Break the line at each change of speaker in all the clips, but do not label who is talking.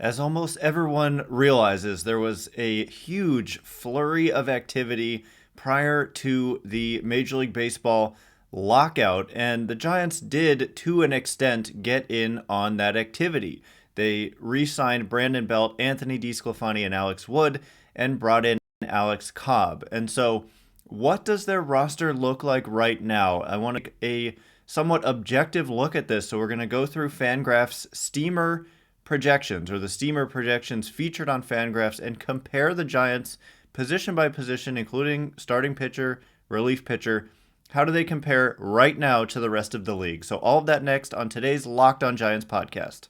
As almost everyone realizes, there was a huge flurry of activity prior to the Major League Baseball lockout, and the Giants did, to an extent, get in on that activity. They re-signed Brandon Belt, Anthony DeSclafani, and Alex Wood, and brought in Alex Cobb. And so, what does their roster look like right now? I want a somewhat objective look at this, so we're going to go through Fangraphs Steamer projections, or the Steamer projections featured on Fangraphs, and compare the Giants position by position, including starting pitcher, relief pitcher. How do they compare right now to the rest of the league? So all of that next on today's Locked On Giants podcast.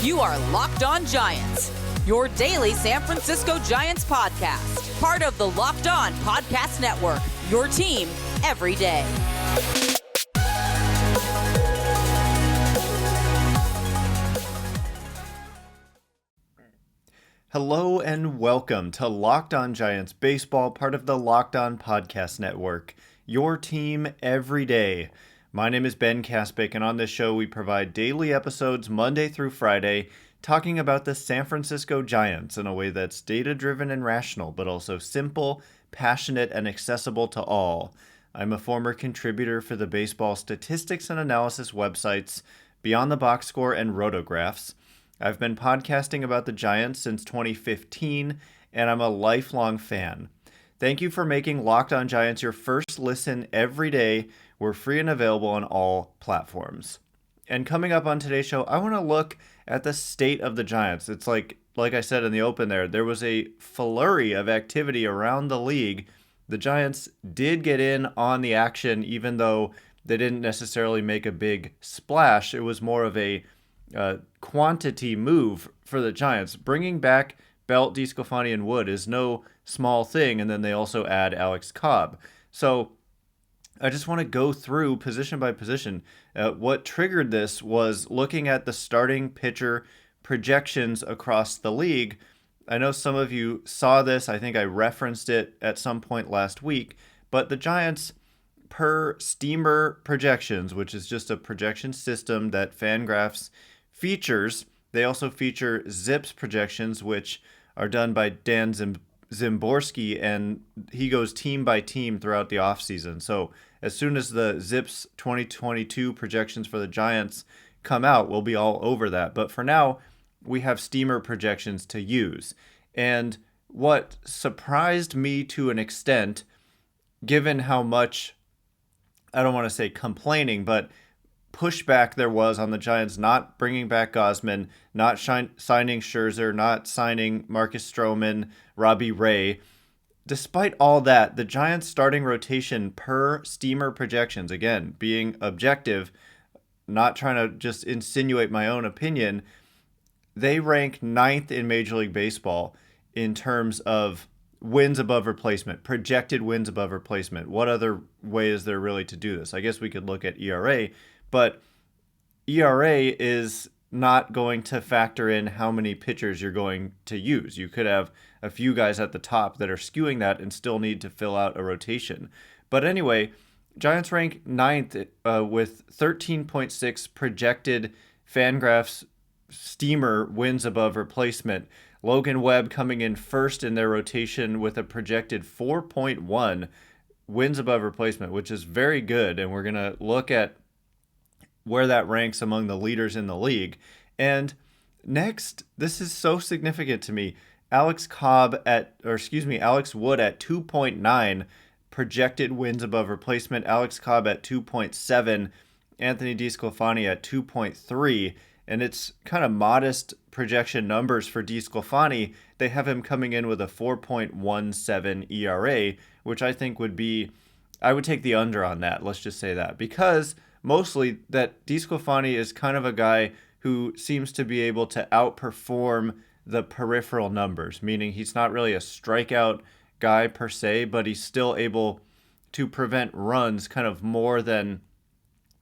You are Locked On Giants, your daily San Francisco Giants podcast. Part of the Locked On Podcast Network, your team every day.
Hello and welcome to Locked On Giants Baseball, part of the Locked On Podcast Network, your team every day. My name is Ben Kaspick, and on this show we provide daily episodes Monday through Friday talking about the San Francisco Giants in a way that's data-driven and rational, but also simple, passionate, and accessible to all. I'm a former contributor for the baseball statistics and analysis websites Beyond the Box Score and Rotographs. I've been podcasting about the Giants since 2015, and I'm a lifelong fan. Thank you for making Locked On Giants your first listen every day. We're free and available on all platforms. And coming up on today's show, I want to look at the state of the Giants. It's like I said in the open there was a flurry of activity around the league. The Giants did get in on the action, even though they didn't necessarily make a big splash. It was more of a quantity move for the Giants. Bringing back Belt, DeSclafani, and Wood is no small thing, and then they also add Alex Cobb. So I just want to go through position by position. What triggered this was looking at the starting pitcher projections across the league. I know some of you saw this. I think I referenced it at some point last week. But the Giants, per Steamer projections, which is just a projection system that Fangraphs features, they also feature Zips projections, which are done by Dan Zimborski, and he goes team by team throughout the offseason. So as soon as the Zips 2022 projections for the Giants come out, we'll be all over that. But for now, we have Steamer projections to use. And what surprised me to an extent, given how much, I don't want to say complaining, but pushback there was on the Giants not bringing back Gausman, not signing Scherzer, not signing Marcus Stroman, Robbie Ray. Despite all that, the Giants' starting rotation per Steamer projections, again, being objective, not trying to just insinuate my own opinion, they rank ninth in Major League Baseball in terms of wins above replacement, projected wins above replacement. What other way is there really to do this? I guess we could look at ERA, but ERA is not going to factor in how many pitchers you're going to use. You could have a few guys at the top that are skewing that and still need to fill out a rotation. But anyway, Giants rank ninth with 13.6 projected Fangraphs Steamer wins above replacement. Logan Webb coming in first in their rotation with a projected 4.1 wins above replacement, which is very good. And we're going to look at where that ranks among the leaders in the league. And next, this is so significant to me. Alex Wood at 2.9 projected wins above replacement. Alex Cobb at 2.7. Anthony DeSclafani at 2.3. And it's kind of modest projection numbers for DeSclafani. They have him coming in with a 4.17 ERA, which I think I would take the under on that. Let's just say that. Because mostly that DeSclafani is kind of a guy who seems to be able to outperform the peripheral numbers, meaning he's not really a strikeout guy per se, but he's still able to prevent runs kind of more than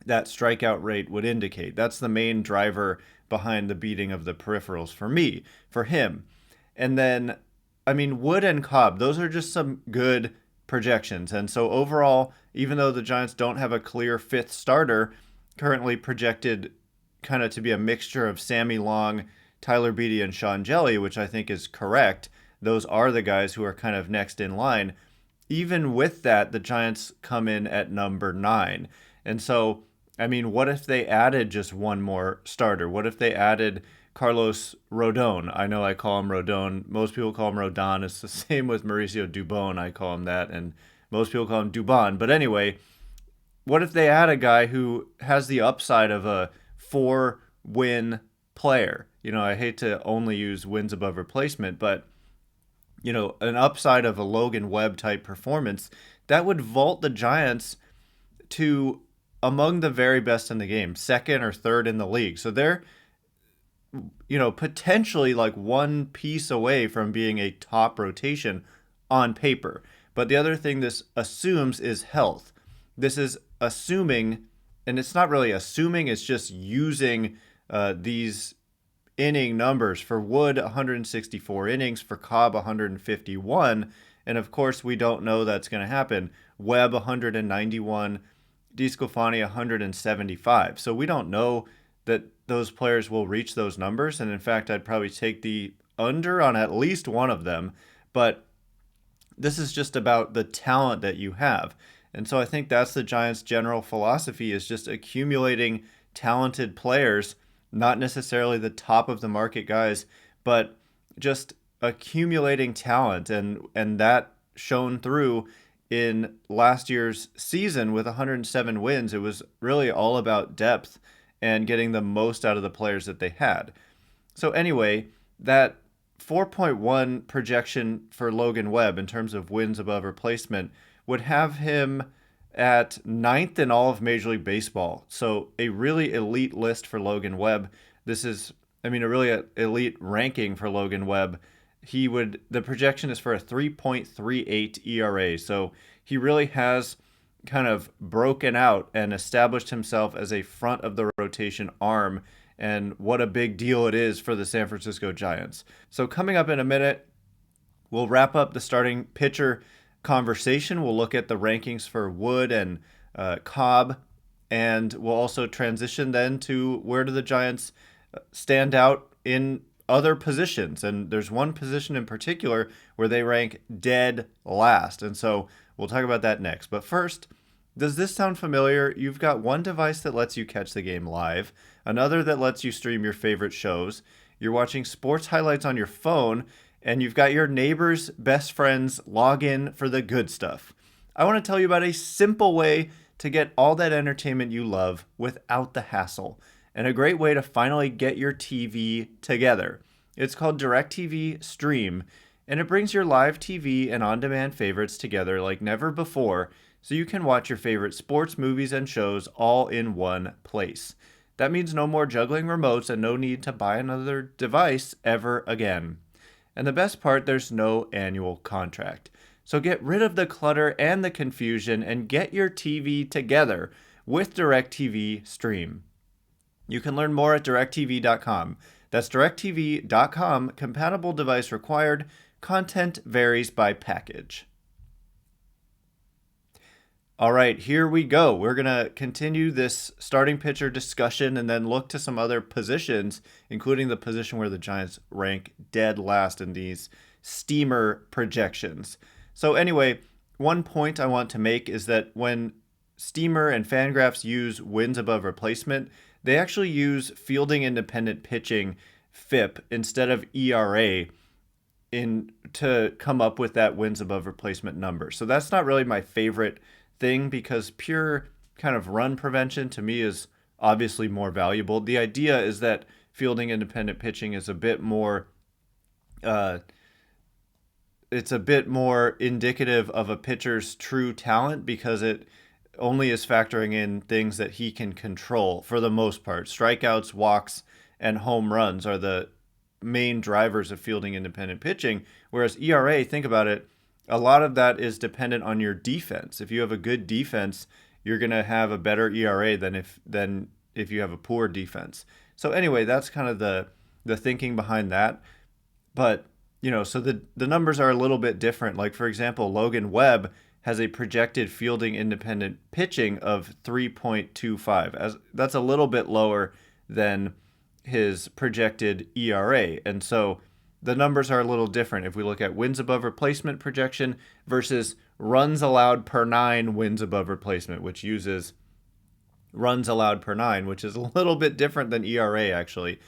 that strikeout rate would indicate. That's the main driver behind the beating of the peripherals for him. And then, Wood and Cobb, those are just some good projections. And so overall, even though the Giants don't have a clear fifth starter, currently projected kind of to be a mixture of Sammy Long, Tyler Beatty, and Sean Jelly, which I think is correct. Those are the guys who are kind of next in line. Even with that, the Giants come in at number 9. And so, I mean, what if they added just one more starter? What if they added Carlos Rodon? I know I call him Rodon. Most people call him Rodon. It's the same with Mauricio Dubon. I call him that. And most people call him Dubon. But anyway, what if they add a guy who has the upside of a 4-win player? You know, I hate to only use wins above replacement, but, you know, an upside of a Logan Webb type performance, that would vault the Giants to among the very best in the game, second or third in the league. So they're, you know, potentially like one piece away from being a top rotation on paper. But the other thing this assumes is health. This is assuming, and it's not really assuming, it's just using these inning numbers. For Wood, 164 innings, for Cobb, 151. And of course, we don't know that's going to happen. Webb, 191. DeSclafani, 175. So we don't know that those players will reach those numbers. And in fact, I'd probably take the under on at least one of them. But this is just about the talent that you have. And so I think that's the Giants' general philosophy, is just accumulating talented players, not necessarily the top of the market guys, but just accumulating talent. And that shone through in last year's season with 107 wins. It was really all about depth and getting the most out of the players that they had. So anyway, that 4.1 projection for Logan Webb in terms of wins above replacement would have him at 9th in all of Major League Baseball. So a really elite list for Logan Webb. This is, I mean, a really elite ranking for Logan Webb. The projection is for a 3.38 ERA. So he really has kind of broken out and established himself as a front of the rotation arm. And what a big deal it is for the San Francisco Giants. So coming up in a minute, we'll wrap up the starting pitcher conversation. We'll look at the rankings for Wood and Cobb. And we'll also transition then to where do the Giants stand out in other positions. And there's one position in particular where they rank dead last. And so we'll talk about that next. But first, does this sound familiar? You've got one device that lets you catch the game live, another that lets you stream your favorite shows. You're watching sports highlights on your phone, and you've got your neighbor's best friend's login for the good stuff. I want to tell you about a simple way to get all that entertainment you love without the hassle, and a great way to finally get your TV together. It's called DirecTV Stream, and it brings your live TV and on-demand favorites together like never before, so you can watch your favorite sports, movies, and shows all in one place. That means no more juggling remotes and no need to buy another device ever again. And the best part, there's no annual contract. So get rid of the clutter and the confusion and get your TV together with DirecTV Stream. You can learn more at directv.com. That's directv.com. Compatible device required. Content varies by package. All right, here we go. We're going to continue this starting pitcher discussion and then look to some other positions, including the position where the Giants rank dead last in these steamer projections. So anyway, one point I want to make is that when Steamer and Fangraphs use wins above replacement, they actually use fielding independent pitching FIP instead of ERA to come up with that wins above replacement number. So that's not really my favorite thing, because pure kind of run prevention to me is obviously more valuable. The idea is that fielding independent pitching is a bit more it's a bit more indicative of a pitcher's true talent, because it only is factoring in things that he can control for the most part. Strikeouts, walks, and home runs are the main drivers of fielding independent pitching, whereas ERA, think about it, a lot of that is dependent on your defense. If you have a good defense, you're going to have a better ERA than if you have a poor defense. So anyway, that's kind of the thinking behind that. But, you know, so the numbers are a little bit different. Like, for example, Logan Webb has a projected fielding independent pitching of 3.25. As that's a little bit lower than his projected ERA. And so the numbers are a little different if we look at wins above replacement projection versus runs allowed per 9 wins above replacement, which uses runs allowed per 9, which is a little bit different than ERA actually.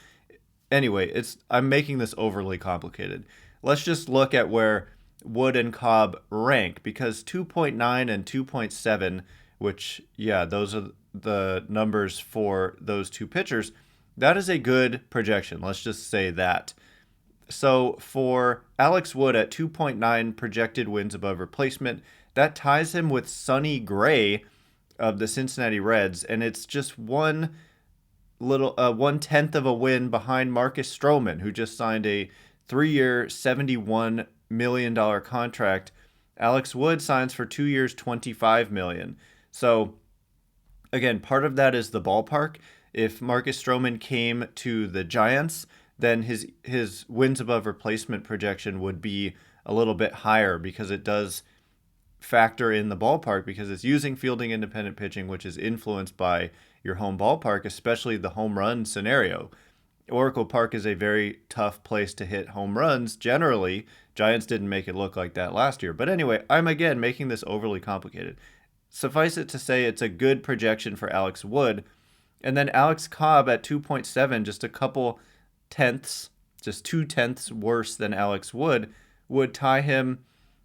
Anyway, I'm making this overly complicated. Let's just look at where Wood and Cobb rank, because 2.9 and 2.7, which, yeah, those are the numbers for those two pitchers, that is a good projection. Let's just say that. So for Alex Wood at 2.9 projected wins above replacement, that ties him with Sonny Gray of the Cincinnati Reds, and it's just 1/10 of a win behind Marcus Stroman, who just signed a 3-year, $71 million contract. Alex Wood signs for 2 years, $25 million. So again, part of that is the ballpark. If Marcus Stroman came to the Giants, then his wins above replacement projection would be a little bit higher, because it does factor in the ballpark, because it's using fielding independent pitching, which is influenced by your home ballpark, especially the home run scenario. Oracle Park is a very tough place to hit home runs generally. Giants didn't make it look like that last year. But anyway, I'm again making this overly complicated. Suffice it to say, it's a good projection for Alex Wood. And then Alex Cobb at 2.7, just a couple tenths, just 2/10 worse than Alex Wood, would tie him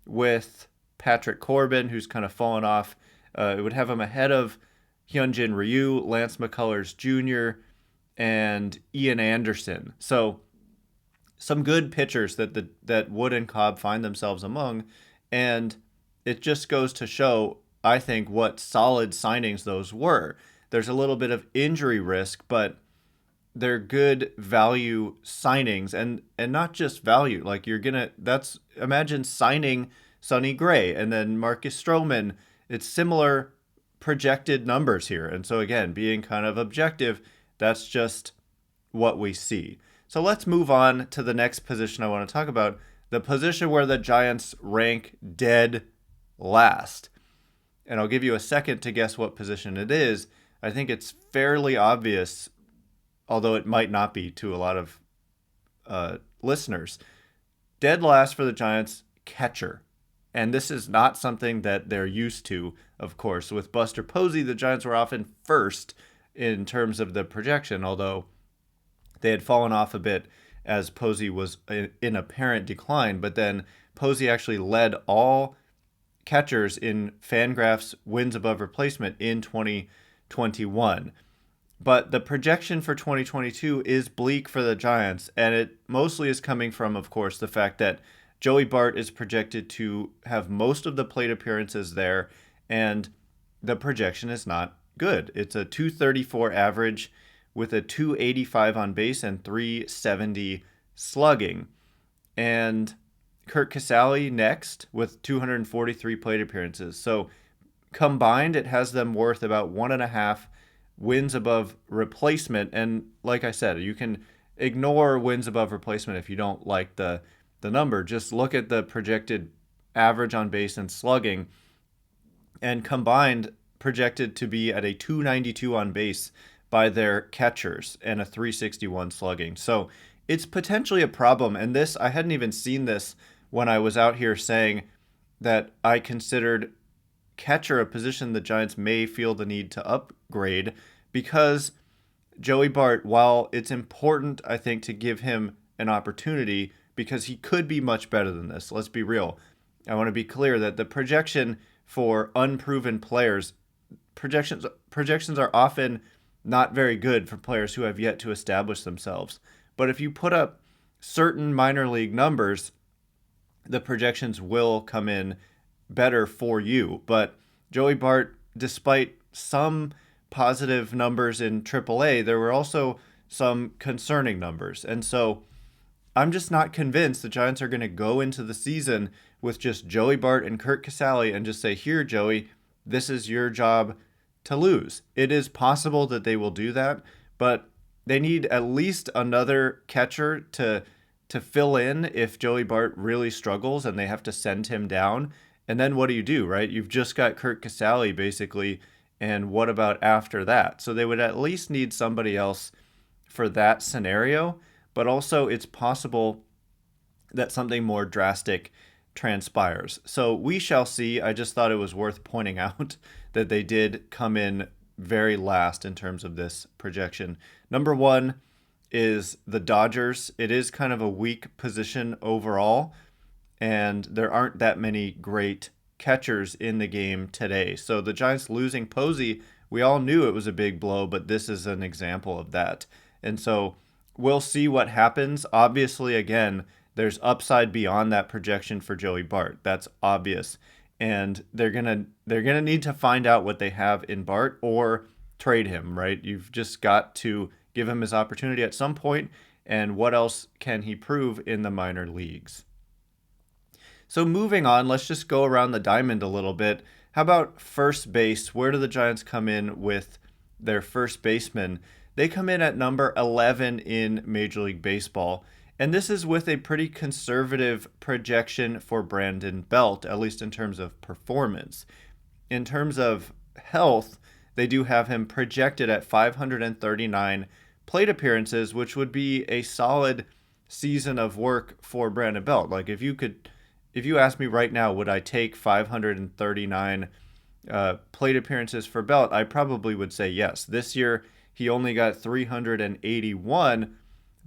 with Patrick Corbin, who's kind of fallen off. It would have him ahead of Hyunjin Ryu, Lance McCullers Jr., and Ian Anderson. So some good pitchers that Wood and Cobb find themselves among, and it just goes to show, I think, what solid signings those were. There's a little bit of injury risk, but they're good value signings, and not just value. Like imagine signing Sonny Gray and then Marcus Stroman. It's similar projected numbers here. And so again, being kind of objective, that's just what we see. So let's move on to the next position I want to talk about, the position where the Giants rank dead last. And I'll give you a second to guess what position it is. I think it's fairly obvious, although it might not be to a lot of listeners. Dead last for the Giants, catcher. And this is not something that they're used to, of course. With Buster Posey, the Giants were often first in terms of the projection, although they had fallen off a bit as Posey was in apparent decline. But then Posey actually led all catchers in Fangraphs wins above replacement in 2021. But the projection for 2022 is bleak for the Giants, and it mostly is coming from, of course, the fact that Joey Bart is projected to have most of the plate appearances there, and the projection is not good. It's a 234 average with a 285 on base and 370 slugging. And Curt Casali next with 243 plate appearances. So combined, it has them worth about 1.5 wins above replacement. And like I said, you can ignore wins above replacement if you don't like the number. Just look at the projected average on base and slugging, and combined projected to be at a 292 on base by their catchers and a 361 slugging. So it's potentially a problem. And this, I hadn't even seen this when I was out here saying that I considered catcher a position the Giants may feel the need to upgrade, because Joey Bart, while it's important, I think, to give him an opportunity, because he could be much better than this. Let's be real. I want to be clear that the projection for unproven players, projections are often not very good for players who have yet to establish themselves. But if you put up certain minor league numbers, the projections will come in better for you. But Joey Bart, despite some positive numbers in AAA, there were also some concerning numbers. And so I'm just not convinced the Giants are going to go into the season with just Joey Bart and Curt Casali and just say, here, Joey, this is your job to lose. It is possible that they will do that, but they need at least another catcher to fill in if Joey Bart really struggles and they have to send him down. And then what do, right? You've just got Curt Casali basically, and what about after that? So they would at least need somebody else for that scenario, but also it's possible that something more drastic transpires. So we shall see. I just thought it was worth pointing out that they did come in very last in terms of this projection. Number one is the Dodgers. It is kind of a weak position overall, and there aren't that many great catchers in the game today. So the Giants losing Posey, we all knew it was a big blow, but this is an example of that. And so we'll see what happens. Obviously, again, there's upside beyond that projection for Joey Bart. That's obvious. And they're gonna need to find out what they have in Bart or trade him, right? You've just got to give him his opportunity at some point, and what else can he prove in the minor leagues? So moving on, let's just go around the diamond a little bit. How about first base? Where do the Giants come in with their first baseman? They come in at number 11 in Major League Baseball. And this is with a pretty conservative projection for Brandon Belt, at least in terms of performance. In terms of health, they do have him projected at 539 plate appearances, which would be a solid season of work for Brandon Belt. Like if you ask me right now, would I take 539 plate appearances for Belt? I probably would say yes. This year, he only got 381.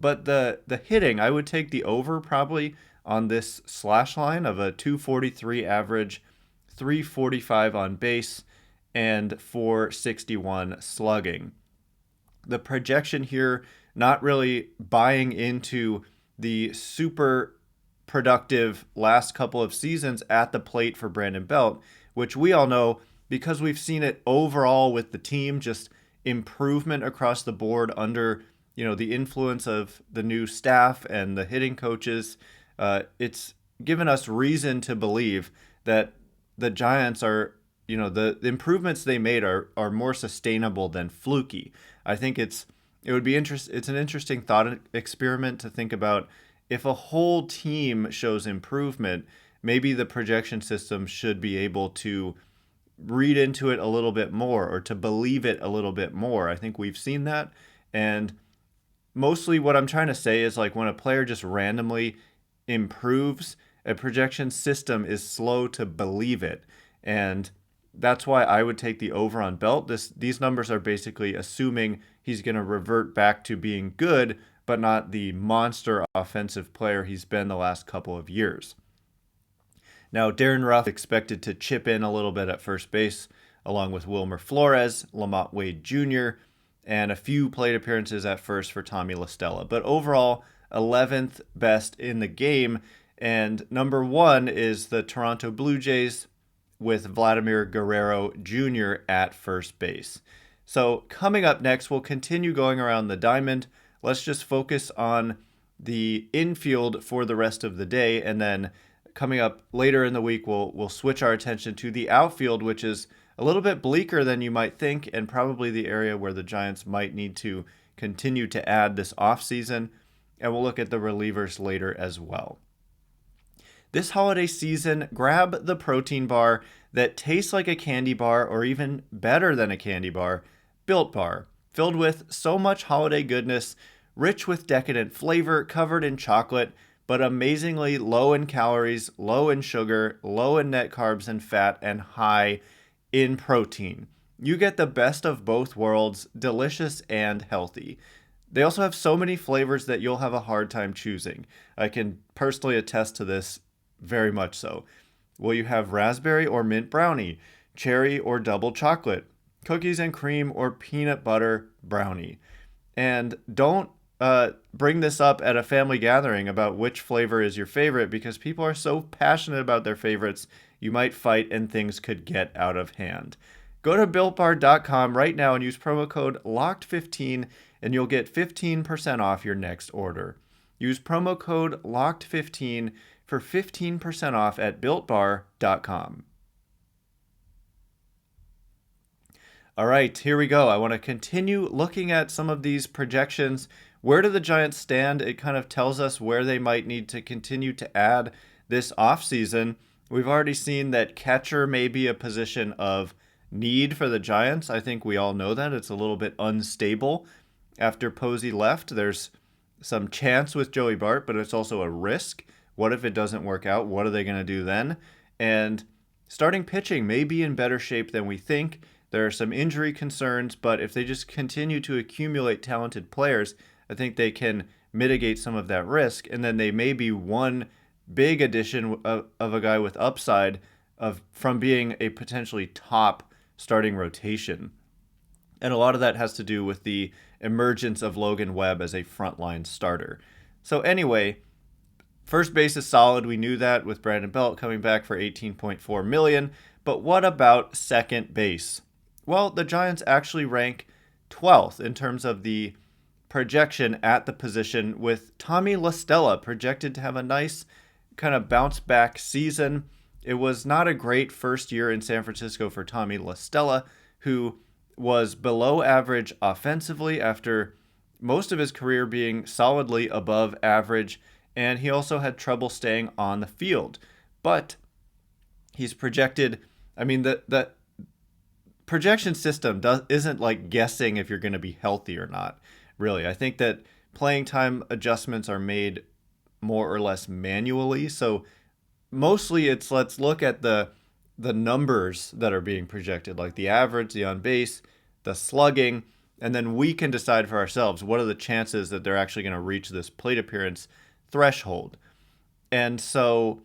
But the hitting, I would take the over probably on this slash line of a 243 average, 345 on base, and 461 slugging. The projection here, not really buying into the super productive last couple of seasons at the plate for Brandon Belt, which we all know because we've seen it overall with the team, just improvement across the board under the influence of the new staff and the hitting coaches. It's given us reason to believe that the Giants are, the improvements they made are more sustainable than fluky. I think it's an interesting thought experiment to think about. If a whole team shows improvement, maybe the projection system should be able to read into it a little bit more or to believe it a little bit more. I think we've seen that. And mostly what I'm trying to say is like when a player just randomly improves, a projection system is slow to believe it. And that's why I would take the over on Belt. These numbers are basically assuming he's going to revert back to being good, but not the monster offensive player he's been the last couple of years. Now, Darren Ruff expected to chip in a little bit at first base, along with Wilmer Flores, Lamont Wade Jr., and a few plate appearances at first for Tommy La Stella. But overall, 11th best in the game. And number one is the Toronto Blue Jays with Vladimir Guerrero Jr. at first base. So coming up next, we'll continue going around the diamond. Let's just focus on the infield for the rest of the day. And then coming up later in the week, we'll switch our attention to the outfield, which is a little bit bleaker than you might think, and probably the area where the Giants might need to continue to add this offseason. And we'll look at the relievers later as well. This holiday season, grab the protein bar that tastes like a candy bar or even better than a candy bar, Built Bar, filled with so much holiday goodness, rich with decadent flavor, covered in chocolate, but amazingly low in calories, low in sugar, low in net carbs and fat, and high in protein. You get the best of both worlds, delicious and healthy. They also have so many flavors that you'll have a hard time choosing. I can personally attest to this very much so. Will you have raspberry or mint brownie, cherry or double chocolate, cookies and cream or peanut butter brownie? And don't bring this up at a family gathering about which flavor is your favorite, because people are so passionate about their favorites, you might fight and things could get out of hand. Go to BuiltBar.com right now and use promo code LOCKED15 and you'll get 15% off your next order. Use promo code LOCKED15 for 15% off at BuiltBar.com. All right, here we go. I want to continue looking at some of these projections. Where do the Giants stand? It kind of tells us where they might need to continue to add this offseason. We've already seen that catcher may be a position of need for the Giants. I think we all know that. It's a little bit unstable after Posey left. There's some chance with Joey Bart, but it's also a risk. What if it doesn't work out? What are they going to do then? And starting pitching may be in better shape than we think. There are some injury concerns, but if they just continue to accumulate talented players, I think they can mitigate some of that risk. And then they may be one big addition of a guy with upside from being a potentially top starting rotation. And a lot of that has to do with the emergence of Logan Webb as a frontline starter. So anyway, first base is solid. We knew that with Brandon Belt coming back for $18.4 million. But what about second base? Well, the Giants actually rank 12th in terms of the projection at the position, with Tommy La Stella projected to have a nice kind of bounce back season. It was not a great first year in San Francisco for Tommy La Stella, who was below average offensively after most of his career being solidly above average, and he also had trouble staying on the field. But he's projected, the projection system isn't like guessing if you're going to be healthy or not, really. I think that playing time adjustments are made more or less manually. So mostly it's let's look at the numbers that are being projected, like the average, the on base, the slugging, and then we can decide for ourselves what are the chances that they're actually going to reach this plate appearance threshold. And so,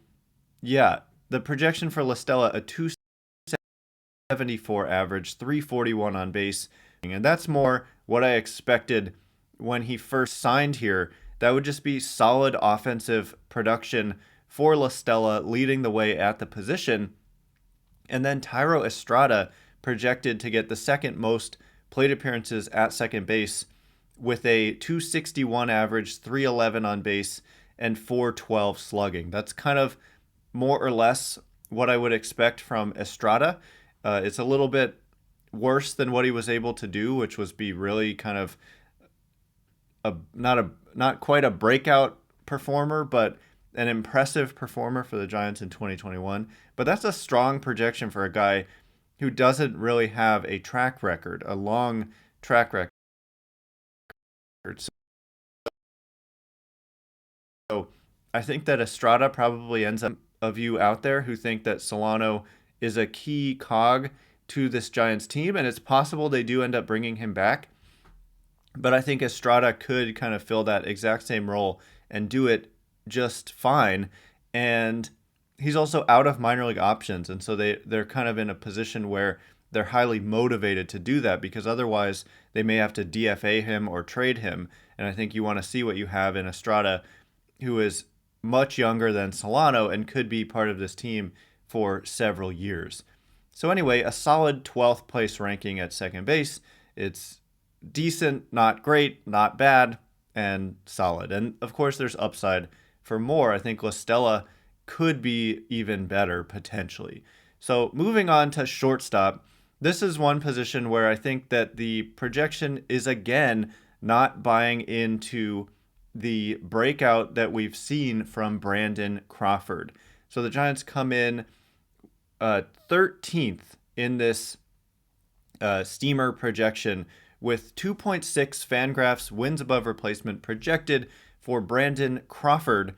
yeah, the projection for La Stella, a 274 average, 341 on base, and that's more what I expected when he first signed here. That would just be solid offensive production for La Stella, leading the way at the position. And then Thairo Estrada projected to get the second most plate appearances at second base with a 261 average, 311 on base, and 412 slugging. That's kind of more or less what I would expect from Estrada. It's a little bit worse than what he was able to do, which was be really kind of not quite a breakout performer, but an impressive performer for the Giants in 2021. But that's a strong projection for a guy who doesn't really have a track record, a long track record. So I think that Estrada probably ends up of you out there who think that Solano is a key cog to this Giants team, and it's possible they do end up bringing him back. But I think Estrada could kind of fill that exact same role and do it just fine. And he's also out of minor league options, and so they're kind of in a position where they're highly motivated to do that, because otherwise they may have to DFA him or trade him. And I think you want to see what you have in Estrada, who is much younger than Solano and could be part of this team for several years. So anyway, a solid 12th place ranking at second base. It's decent, not great, not bad, and solid. And of course there's upside for more. I think La Stella could be even better potentially. So moving on to shortstop, this is one position where I think that the projection is again not buying into the breakout that we've seen from Brandon Crawford. So the Giants come in 13th in this steamer projection with 2.6 Fangraphs wins above replacement projected for Brandon Crawford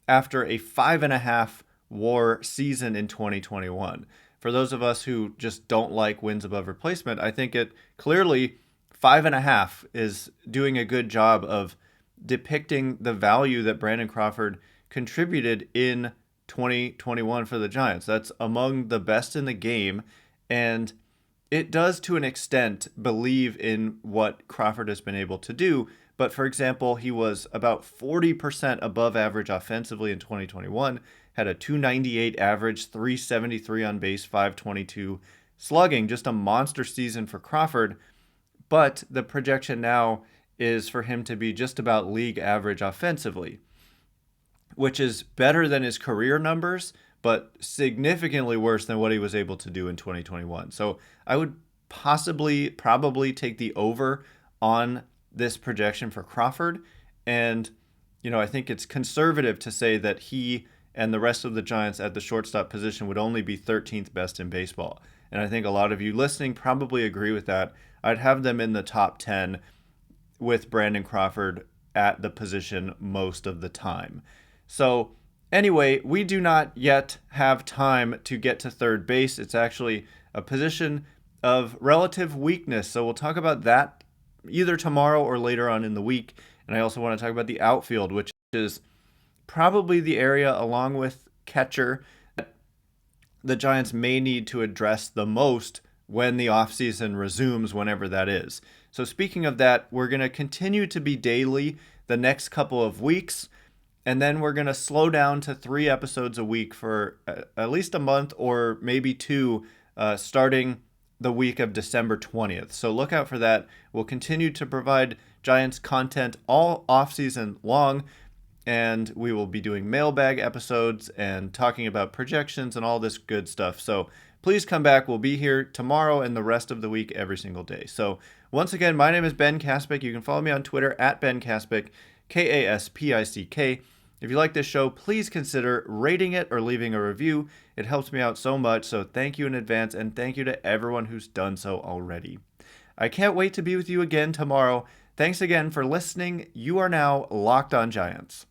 after a 5.5 WAR season in 2021. For those of us who just don't like wins above replacement, I think it clearly 5.5 is doing a good job of depicting the value that Brandon Crawford contributed in 2021 for the Giants. That's among the best in the game, and it does to an extent believe in what Crawford has been able to do. But for example, he was about 40% above average offensively in 2021, had a 298 average, 373 on base, 522 slugging, just a monster season for Crawford. But the projection now is for him to be just about league average offensively, which is better than his career numbers, but significantly worse than what he was able to do in 2021. So I would probably take the over on this projection for Crawford. And, I think it's conservative to say that he and the rest of the Giants at the shortstop position would only be 13th best in baseball. And I think a lot of you listening probably agree with that. I'd have them in the top 10 with Brandon Crawford at the position most of the time. So anyway, we do not yet have time to get to third base. It's actually a position of relative weakness. So we'll talk about that either tomorrow or later on in the week. And I also want to talk about the outfield, which is probably the area, along with catcher, that the Giants may need to address the most when the offseason resumes, whenever that is. So speaking of that, we're going to continue to be daily the next couple of weeks, and then we're going to slow down to 3 episodes a week for at least a month or maybe 2, starting the week of December 20th. So look out for that. We'll continue to provide Giants content all offseason long, and we will be doing mailbag episodes and talking about projections and all this good stuff. So please come back. We'll be here tomorrow and the rest of the week every single day. So once again, my name is Ben Kaspick. You can follow me on Twitter at Ben Kaspick, Kaspick. If you like this show, please consider rating it or leaving a review. It helps me out so much, so thank you in advance, and thank you to everyone who's done so already. I can't wait to be with you again tomorrow. Thanks again for listening. You are now Locked On Giants.